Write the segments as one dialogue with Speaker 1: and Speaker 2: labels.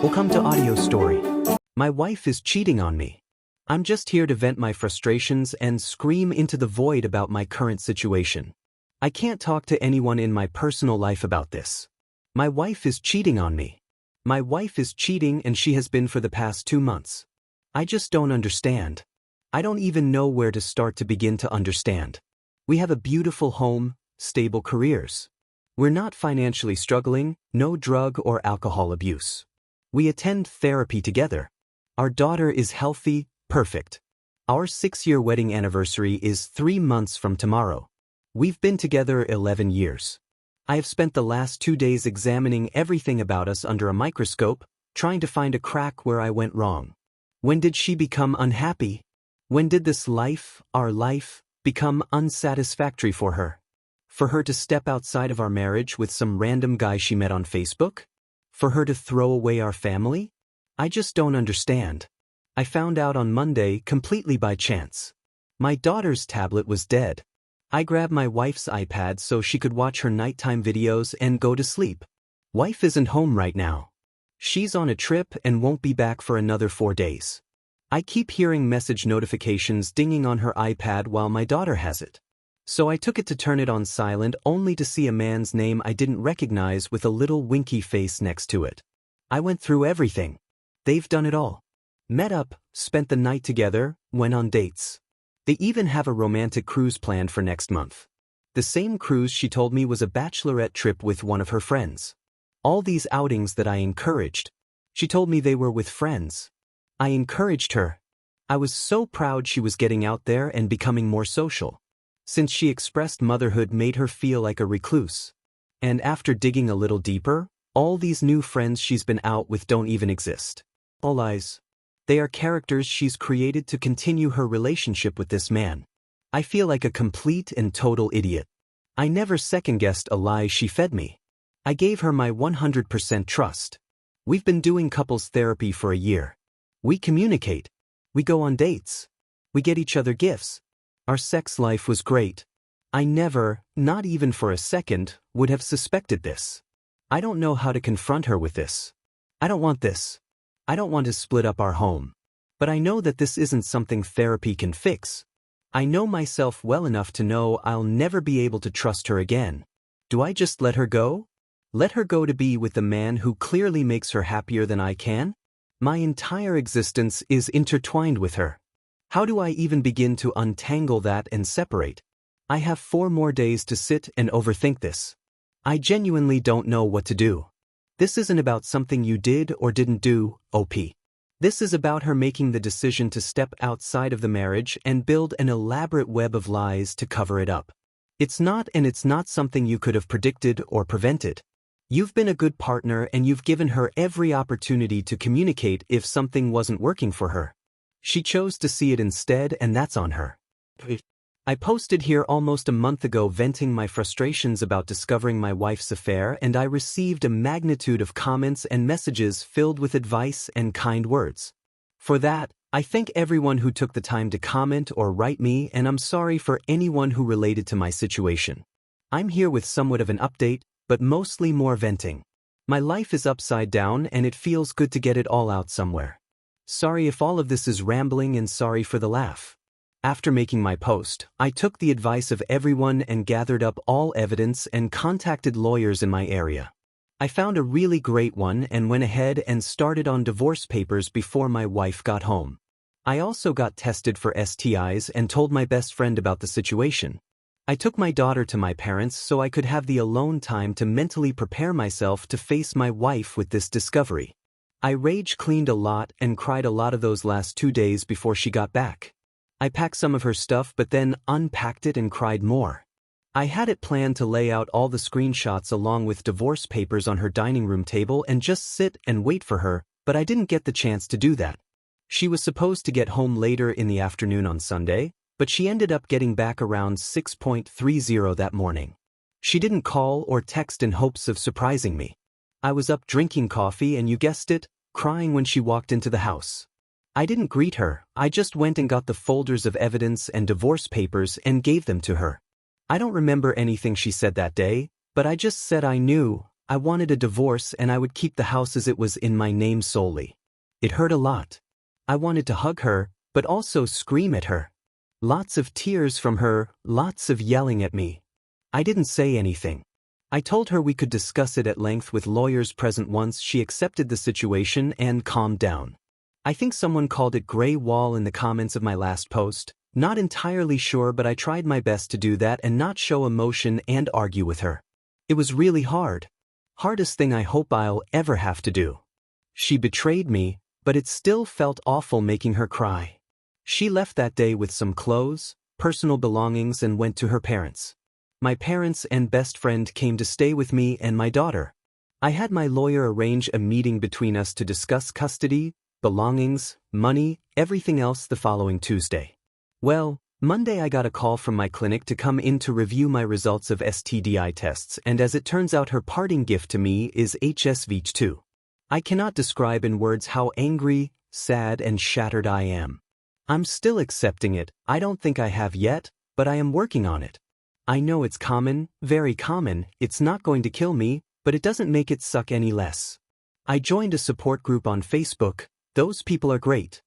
Speaker 1: Welcome to Audio Story. My wife is cheating on me. I'm just here to vent my frustrations and scream into the void about my current situation. I can't talk to anyone in my personal life about this. My wife is cheating on me. My wife is cheating and she has been for the past 2 months. I just don't understand. I don't even know where to start to begin to understand. We have a beautiful home, stable careers. We're not financially struggling, no drug or alcohol abuse. We attend therapy together. Our daughter is healthy, perfect. Our 6-year wedding anniversary is 3 months from tomorrow. We've been together 11 years. I have spent the last 2 days examining everything about us under a microscope, trying to find a crack where I went wrong. When did she become unhappy? When did this life, our life, become unsatisfactory for her? For her to step outside of our marriage with some random guy she met on Facebook? For her to throw away our family? I just don't understand. I found out on Monday completely by chance. My daughter's tablet was dead. I grabbed my wife's iPad so she could watch her nighttime videos and go to sleep. Wife isn't home right now. She's on a trip and won't be back for another 4 days. I keep hearing message notifications dinging on her iPad while my daughter has it. So I took it to turn it on silent only to see a man's name I didn't recognize with a little winky face next to it. I went through everything. They've done it all. Met up, spent the night together, went on dates. They even have a romantic cruise planned for next month. The same cruise she told me was a bachelorette trip with one of her friends. All these outings that I encouraged. She told me they were with friends. I encouraged her. I was so proud she was getting out there and becoming more social. Since she expressed motherhood made her feel like a recluse. And after digging a little deeper, all these new friends she's been out with don't even exist. All lies. They are characters she's created to continue her relationship with this man. I feel like a complete and total idiot. I never second-guessed a lie she fed me. I gave her my 100% trust. We've been doing couples therapy for a year. We communicate. We go on dates. We get each other gifts. Our sex life was great. I never, not even for a second, would have suspected this. I don't know how to confront her with this. I don't want this. I don't want to split up our home. But I know that this isn't something therapy can fix. I know myself well enough to know I'll never be able to trust her again. Do I just let her go? Let her go to be with the man who clearly makes her happier than I can? My entire existence is intertwined with her. How do I even begin to untangle that and separate? I have 4 more days to sit and overthink this. I genuinely don't know what to do. This isn't about something you did or didn't do, OP. This is about her making the decision to step outside of the marriage and build an elaborate web of lies to cover it up. It's not something you could have predicted or prevented. You've been a good partner and you've given her every opportunity to communicate if something wasn't working for her. She chose to see it instead, and that's on her. I posted here almost a month ago venting my frustrations about discovering my wife's affair, and I received a magnitude of comments and messages filled with advice and kind words. For that, I thank everyone who took the time to comment or write me, and I'm sorry for anyone who related to my situation. I'm here with somewhat of an update, but mostly more venting. My life is upside down and it feels good to get it all out somewhere. Sorry if all of this is rambling and sorry for the laugh. After making my post, I took the advice of everyone and gathered up all evidence and contacted lawyers in my area. I found a really great one and went ahead and started on divorce papers before my wife got home. I also got tested for STIs and told my best friend about the situation. I took my daughter to my parents so I could have the alone time to mentally prepare myself to face my wife with this discovery. I rage-cleaned a lot and cried a lot of those last 2 days before she got back. I packed some of her stuff but then unpacked it and cried more. I had it planned to lay out all the screenshots along with divorce papers on her dining room table and just sit and wait for her, but I didn't get the chance to do that. She was supposed to get home later in the afternoon on Sunday, but she ended up getting back around 6:30 that morning. She didn't call or text in hopes of surprising me. I was up drinking coffee and you guessed it, crying when she walked into the house. I didn't greet her, I just went and got the folders of evidence and divorce papers and gave them to her. I don't remember anything she said that day, but I just said I knew, I wanted a divorce and I would keep the house as it was in my name solely. It hurt a lot. I wanted to hug her, but also scream at her. Lots of tears from her, lots of yelling at me. I didn't say anything. I told her we could discuss it at length with lawyers present once she accepted the situation and calmed down. I think someone called it gray wall in the comments of my last post. Not entirely sure, but I tried my best to do that and not show emotion and argue with her. It was really hard. Hardest thing I hope I'll ever have to do. She betrayed me, but it still felt awful making her cry. She left that day with some clothes, personal belongings, and went to her parents. My parents and best friend came to stay with me and my daughter. I had my lawyer arrange a meeting between us to discuss custody, belongings, money, everything else the following Tuesday. Well, Monday I got a call from my clinic to come in to review my results of STDI tests, and as it turns out her parting gift to me is HSV2. I cannot describe in words how angry, sad, and shattered I am. I'm still accepting it. I don't think I have yet, but I am working on it. I know it's common, very common, it's not going to kill me, but it doesn't make it suck any less. I joined a support group on Facebook. Those people are great.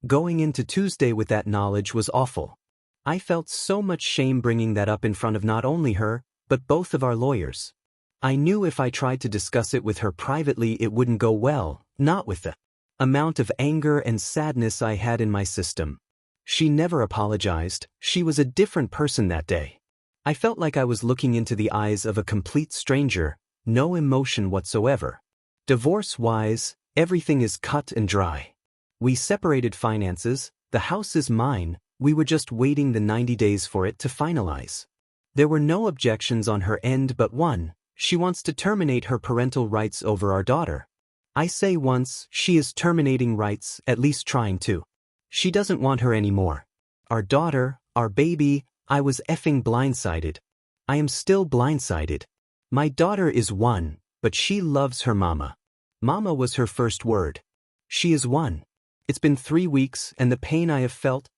Speaker 1: Going into Tuesday with that knowledge was awful. I felt so much shame bringing that up in front of not only her, but both of our lawyers. I knew if I tried to discuss it with her privately it wouldn't go well, not with the amount of anger and sadness I had in my system. She never apologized. She was a different person that day. I felt like I was looking into the eyes of a complete stranger, no emotion whatsoever. Divorce-wise, everything is cut and dry. We separated finances, the house is mine, we were just waiting the 90 days for it to finalize. There were no objections on her end but one: she wants to terminate her parental rights over our daughter. I say once, she is terminating rights, at least trying to. She doesn't want her anymore. Our daughter, our baby, I was effing blindsided. I am still blindsided. My daughter is one, but she loves her mama. Mama was her first word. She is one. It's been 3 weeks and the pain I have felt,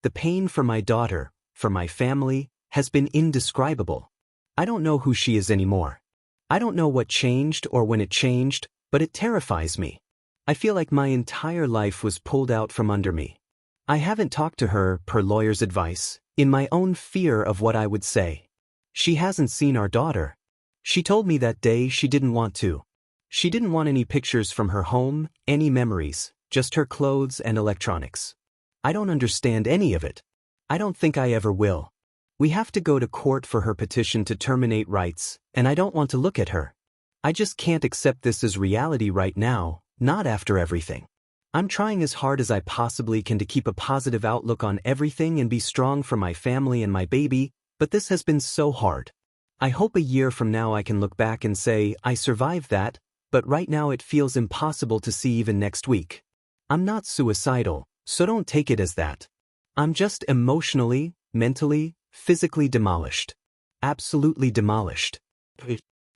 Speaker 1: the pain for my daughter, for my family, has been indescribable. I don't know who she is anymore. I don't know what changed or when it changed, but it terrifies me. I feel like my entire life was pulled out from under me. I haven't talked to her, per lawyer's advice, in my own fear of what I would say. She hasn't seen our daughter. She told me that day she didn't want to. She didn't want any pictures from her home, any memories, just her clothes and electronics. I don't understand any of it. I don't think I ever will. We have to go to court for her petition to terminate rights, and I don't want to look at her. I just can't accept this as reality right now, not after everything. I'm trying as hard as I possibly can to keep a positive outlook on everything and be strong for my family and my baby, but this has been so hard. I hope a year from now I can look back and say, I survived that, but right now it feels impossible to see even next week. I'm not suicidal, so don't take it as that. I'm just emotionally, mentally, physically demolished. Absolutely demolished.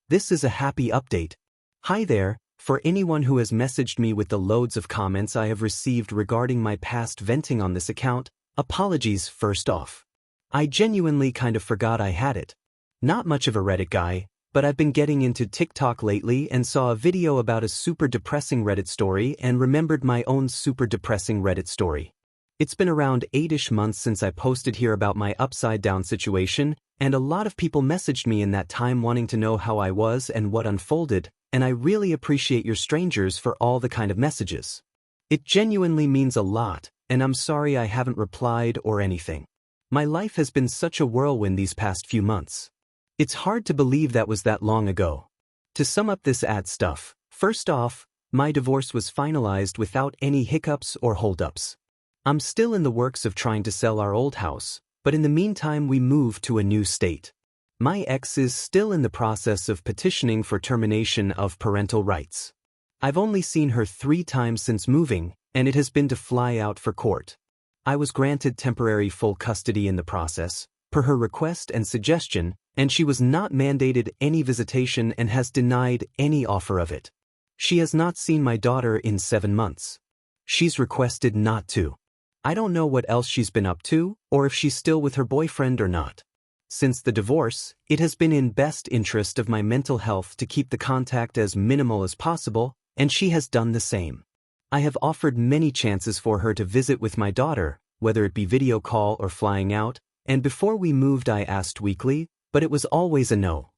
Speaker 1: This is a happy update. Hi there, for anyone who has messaged me with the loads of comments I have received regarding my past venting on this account, apologies first off. I genuinely kind of forgot I had it. Not much of a Reddit guy, but I've been getting into TikTok lately and saw a video about a super depressing Reddit story and remembered my own super depressing Reddit story. It's been around 8-ish months since I posted here about my upside down situation, and a lot of people messaged me in that time wanting to know how I was and what unfolded, and I really appreciate your strangers for all the kind of messages. It genuinely means a lot, and I'm sorry I haven't replied or anything. My life has been such a whirlwind these past few months. It's hard to believe that was that long ago. To sum up this ad stuff, first off, my divorce was finalized without any hiccups or holdups. I'm still in the works of trying to sell our old house, but in the meantime we moved to a new state. My ex is still in the process of petitioning for termination of parental rights. I've only seen her 3 times since moving, and it has been to fly out for court. I was granted temporary full custody in the process, per her request and suggestion, and she was not mandated any visitation and has denied any offer of it. She has not seen my daughter in 7 months. She's requested not to. I don't know what else she's been up to, or if she's still with her boyfriend or not. Since the divorce, it has been in best interest of my mental health to keep the contact as minimal as possible, and she has done the same. I have offered many chances for her to visit with my daughter, whether it be video call or flying out, and before we moved I asked weekly, but it was always a no.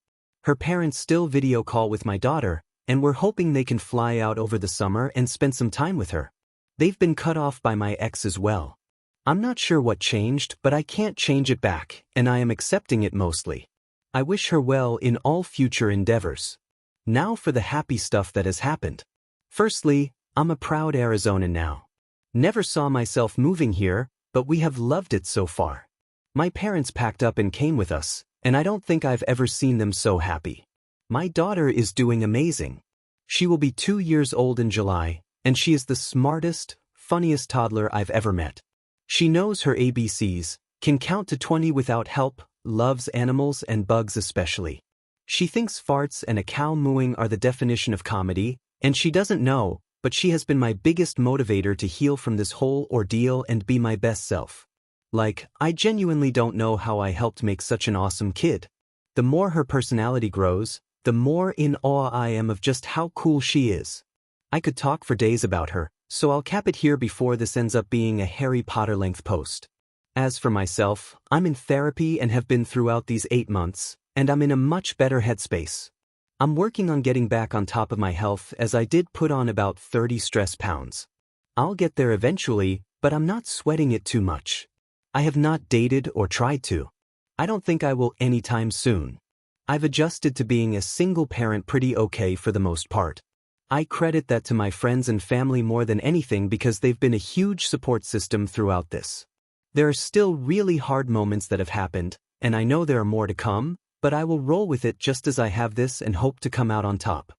Speaker 1: Her parents still video call with my daughter, and we're hoping they can fly out over the summer and spend some time with her. They've been cut off by my ex as well. I'm not sure what changed, but I can't change it back, and I am accepting it mostly. I wish her well in all future endeavors. Now for the happy stuff that has happened. Firstly, I'm a proud Arizonan now. Never saw myself moving here, but we have loved it so far. My parents packed up and came with us, and I don't think I've ever seen them so happy. My daughter is doing amazing. She will be 2 years old in July, and she is the smartest, funniest toddler I've ever met. She knows her ABCs, can count to 20 without help, loves animals and bugs especially. She thinks farts and a cow mooing are the definition of comedy, and she doesn't know, but she has been my biggest motivator to heal from this whole ordeal and be my best self. Like, I genuinely don't know how I helped make such an awesome kid. The more her personality grows, the more in awe I am of just how cool she is. I could talk for days about her, so I'll cap it here before this ends up being a Harry Potter-length post. As for myself, I'm in therapy and have been throughout these 8 months, and I'm in a much better headspace. I'm working on getting back on top of my health as I did put on about 30 stress pounds. I'll get there eventually, but I'm not sweating it too much. I have not dated or tried to. I don't think I will anytime soon. I've adjusted to being a single parent pretty okay for the most part. I credit that to my friends and family more than anything because they've been a huge support system throughout this. There are still really hard moments that have happened, and I know there are more to come, but I will roll with it just as I have this and hope to come out on top.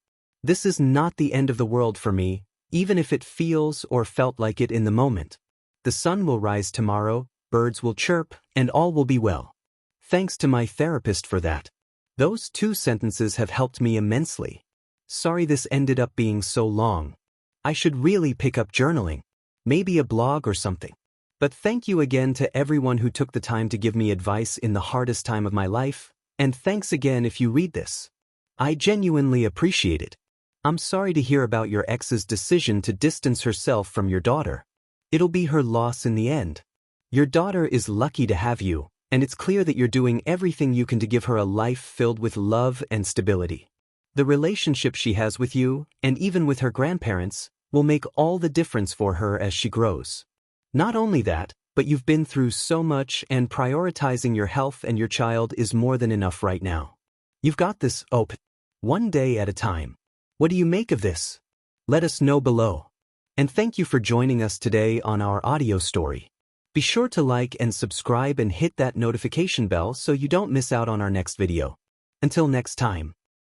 Speaker 1: This is not the end of the world for me, even if it feels or felt like it in the moment. The sun will rise tomorrow, birds will chirp, and all will be well. Thanks to my therapist for that. Those 2 sentences have helped me immensely. Sorry this ended up being so long. I should really pick up journaling. Maybe a blog or something. But thank you again to everyone who took the time to give me advice in the hardest time of my life, and thanks again if you read this. I genuinely appreciate it. I'm sorry to hear about your ex's decision to distance herself from your daughter. It'll be her loss in the end. Your daughter is lucky to have you, and it's clear that you're doing everything you can to give her a life filled with love and stability. The relationship she has with you, and even with her grandparents, will make all the difference for her as she grows. Not only that, but you've been through so much, and prioritizing your health and your child is more than enough right now. You've got this, one day at a time. What do you make of this? Let us know below. And thank you for joining us today on our audio story. Be sure to like and subscribe and hit that notification bell so you don't miss out on our next video. Until next time.